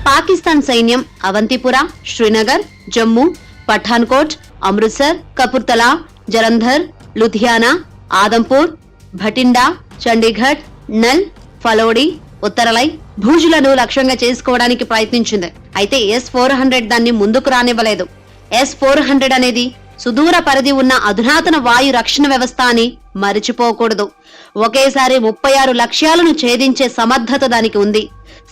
పాకిస్తాన్ సైన్యం అవంతిపుర, శ్రీనగర్, జమ్మూ, పఠాన్కోట్, అమృత్సర్, కపుర్తలా, జలంధర్, లుధియానా, ఆదంపూర్, భటిండా, చండీగఢ్, నల్, ఫలోడి, ఉత్తరలై, భూజులను లక్ష్యంగా చేసుకోవడానికి ప్రయత్నించింది. అయితే S-400 దాన్ని ముందుకు రానివ్వలేదు. S-400 అనేది సుదూర పరిధి ఉన్న అధునాతన వాయు రక్షణ వ్యవస్థ అని మరిచిపోకూడదు. ఒకేసారి 36 లక్ష్యాలను ఛేదించే సమర్థత దానికి ఉంది.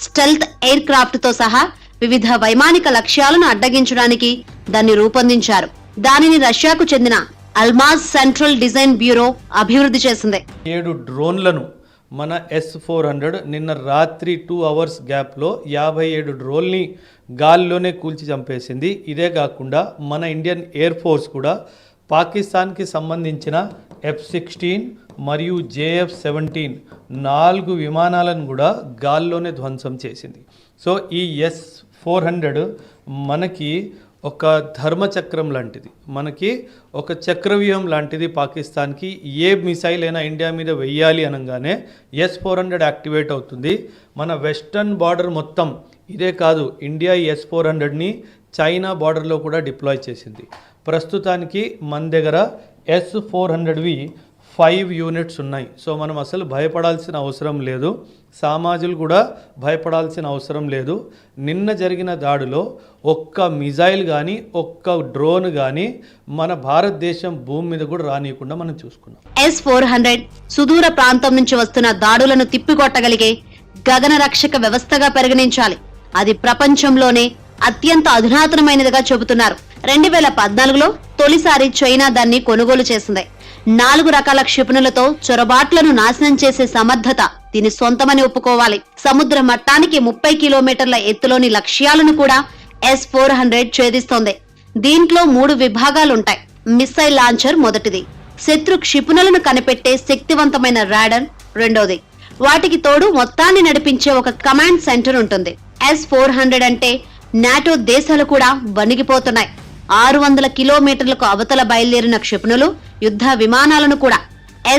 స్టెల్త్ ఎయిర్ క్రాఫ్ట్ తో సహా వివిధ వైమానిక లక్ష్యాలను అడ్డగించడానికి దాన్ని రూపొందించారు. దానిని రష్యాకు చెందిన అల్మాజ్ సెంట్రల్ డిజైన్ బ్యూరో అభివృద్ధి చేసింది. 7 డ్రోన్లను మన S-400 నిన్న రాత్రి 2 అవర్స్ గ్యాప్లో 57 డ్రోన్ని గాల్లోనే కూల్చి చంపేసింది. ఇదే కాకుండా మన ఇండియన్ ఎయిర్ ఫోర్స్ కూడా పాకిస్తాన్కి సంబంధించిన F-16 మరియు JF-17 4 విమానాలను కూడా గాల్లోనే ధ్వంసం చేసింది. సో ఈ S-400 మనకి ఒక ధర్మచక్రం లాంటిది, మనకి ఒక చక్రవ్యూహం లాంటిది. పాకిస్తాన్కి ఏ మిసైల్ అయినా ఇండియా మీద వెయ్యాలి అనగానే S-400 యాక్టివేట్ అవుతుంది. మన వెస్టర్న్ బార్డర్ మొత్తం ఇదే కాదు, ఇండియా S-400ని చైనా బార్డర్లో కూడా డిప్లాయ్ చేసింది. ప్రస్తుతానికి మన దగ్గర S-400వి 5 యూనిట్స్ ఉన్నాయి. సో మనం అసలు భయపడాల్సిన అవసరం లేదు, సామాజులు కూడా భయపడాల్సిన అవసరం లేదు. నిన్న జరిగిన దాడిలో ఒక్క మిజైల్ కానీ ఒక్క డ్రోన్ కానీ మన భారతదేశం భూమి మీద కూడా రానియకుండా మనం చూసుకున్నాం. S-400 సుదూర ప్రాంతం నుంచి వస్తున్న దాడులను తిప్పికొట్టగలిగే గగన రక్షక వ్యవస్థగా పరిగణించాలి. అది ప్రపంచంలోనే అత్యంత అధునాతనమైనదిగా చెబుతున్నారు. 2014లో తొలిసారి చైనా దాన్ని కొనుగోలు చేసింది. 4 రకాల క్షిపణులతో చొరబాట్లను నాశనం చేసే సమర్థత దీని సొంతమని ఒప్పుకోవాలి. సముద్ర మట్టానికి 30 కిలోమీటర్ల ఎత్తులోని లక్ష్యాలను కూడా S-400 ఛేదిస్తోంది. దీంట్లో 3 విభాగాలుంటాయి. మిస్సైల్ లాంచర్ మొదటిది, శత్రు క్షిపణులను కనిపెట్టే శక్తివంతమైన రాడర్ రెండోది, వాటికి తోడు మొత్తాన్ని నడిపించే ఒక కమాండ్ సెంటర్ ఉంటుంది. S-400 అంటే నాటో దేశాలు కూడా వణిగిపోతున్నాయి. 600 కిలోమీటర్లకు అవతల బయలుదేరిన క్షిపణులు, యుద్ధ విమానాలను కూడా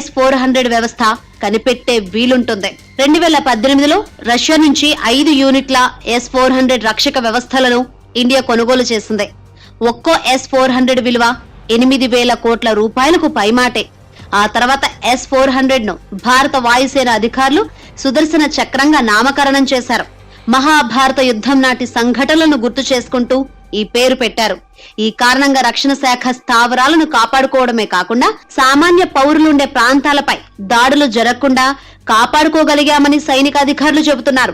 S-400 వ్యవస్థ కనిపెట్టే వీలుంటుంది. 2018లో రష్యా నుంచి 5 యూనిట్ల S-400 రక్షక వ్యవస్థలను ఇండియా కొనుగోలు చేసింది. ఒక్కో S-400 విలువ 8,000 కోట్ల రూపాయలకు పైమాటే. ఆ తర్వాత S-400ను భారత వాయుసేన అధికారులు సుదర్శన చక్రంగా నామకరణం చేశారు. మహాభారత యుద్ధం నాటి సంఘటనలను గుర్తు చేసుకుంటూ ఈ పేరు పెట్టారు. ఈ కారణంగా రక్షణ శాఖ స్థావరాలను కాపాడుకోవడమే కాకుండా సామాన్య పౌరులుండే ప్రాంతాలపై దాడులు జరగకుండా కాపాడుకోగలిగామని సైనిక అధికారులు చెబుతున్నారు.